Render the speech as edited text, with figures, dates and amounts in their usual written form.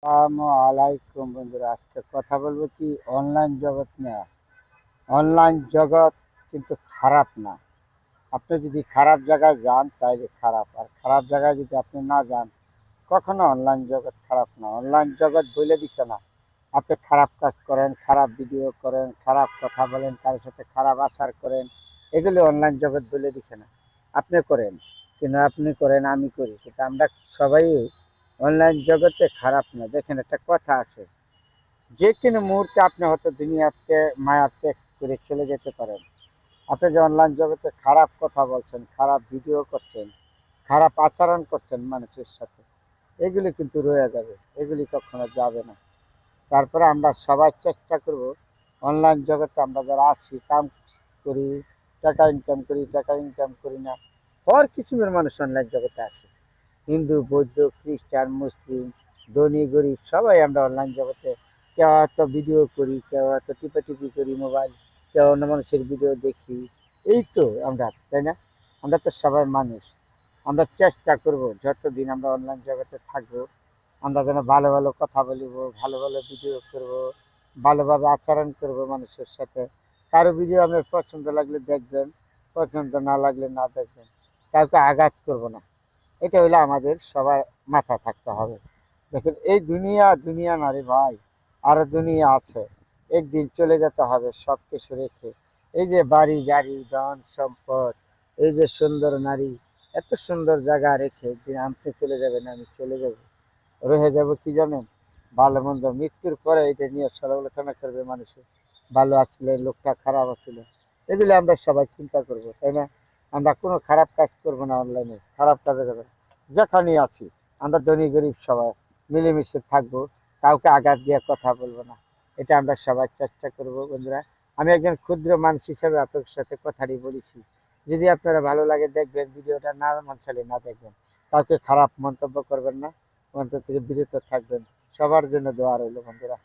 আসসালামু আলাইকুম বন্ধুরা, আজকে কথা বলবো কি অনলাইন জগৎ নিয়ে। অনলাইন জগৎ কিন্তু খারাপ না। আপনি যদি খারাপ জায়গায় যান তাইলে খারাপ, আর খারাপ জায়গায় যদি আপনি না যান কখনো অনলাইন জগৎ খারাপ না। অনলাইন জগৎ বলে দিছে না আপনি খারাপ কাজ করেন, খারাপ ভিডিও করেন, খারাপ কথা বলেন, কারোর সাথে খারাপ আচার করেন, এগুলি অনলাইন জগৎ বলে দিছে না। আপনি করেন, কিন্তু আপনি করেন, আমি করি, কিন্তু আমরা সবাই অনলাইন জগতে খারাপ না। দেখেন, একটা কথা আছে, যে কোনো মুহূর্তে আপনি হয়তো দুনিয়াতে মায়া ত্যাগ করে চলে যেতে পারেন। আপনি যে অনলাইন জগতে খারাপ কথা বলছেন, খারাপ ভিডিও করছেন, খারাপ আচরণ করছেন মানুষের সাথে, এগুলি কিন্তু রয়ে যাবে, এগুলি কখনো যাবে না। তারপরে আমরা সবাই চেষ্টা করব অনলাইন জগতে আমরা যারা আছি, কাম করি, টাকা ইনকাম করি না, হর কিসিমের মানুষ অনলাইন জগতে আছে। হিন্দু, বৌদ্ধ, খ্রিস্টান, মুসলিম, ধনী গরিব সবাই আমরা অনলাইন জগতে। কেউ হয়তো ভিডিও করি, কেউ হয়তো টিপাটিপি করি মোবাইল, কেউ অন্য মানুষের ভিডিও দেখি। এই তো আমরা, তাই না? আমরা তো সবাই মানুষ। আমরা চেষ্টা করব যতদিন আমরা অনলাইন জগতে থাকবো, আমরা যেন ভালো ভালো কথা বলিব, ভালো ভালো ভিডিও করব, ভালোভাবে আচরণ করব মানুষের সাথে। কারো ভিডিও আপনার পছন্দ লাগলে দেখবেন, পছন্দ না লাগলে না দেখবেন। কাউকে আঘাত করব না, এটা হলো আমাদের সবার মাথা থাকতে হবে। দেখুন, এই দুনিয়া দুনিয়া না রে ভাই, আরো দুনিয়া আছে। একদিন চলে যেতে হবে সব কিছু রেখে। এই যে বাড়ি গাড়ি ধন সম্পদ, এই যে সুন্দর নারী, এত সুন্দর জায়গা রেখে একদিন আপনি চলে যাবেন, আমি চলে যাব, রয়ে যাব কি জানেন? ভালো মন্দ মৃত্যুর পরে এটা নিয়ে সমালোচনা করবে মানুষে, ভালো আসলে লোকটা খারাপ আছিল, এগুলো আমরা সবাই চিন্তা করব, তাই না? আমরা কোনো খারাপ কাজ করবো না, অনলাইনে খারাপ কাজে যাবে। যেখানে আছি আমরা ধনী গরিব সবাই মিলেমিশে থাকবো, কাউকে আঘাত দিয়ে কথা বলবো না। এটা আমরা সবাই চেষ্টা করব বন্ধুরা। আমি একজন ক্ষুদ্র মানুষ হিসেবে আপনার সাথে কথাটি বলেছি। যদি আপনারা ভালো লাগে দেখবেন, ভিডিওটা না মন চাইলে না দেখবেন। কাউকে খারাপ মন্তব্য করবেন না, মন্তব্য থেকে বিরত থাকবেন। সবার জন্য দোয়া রইল বন্ধুরা।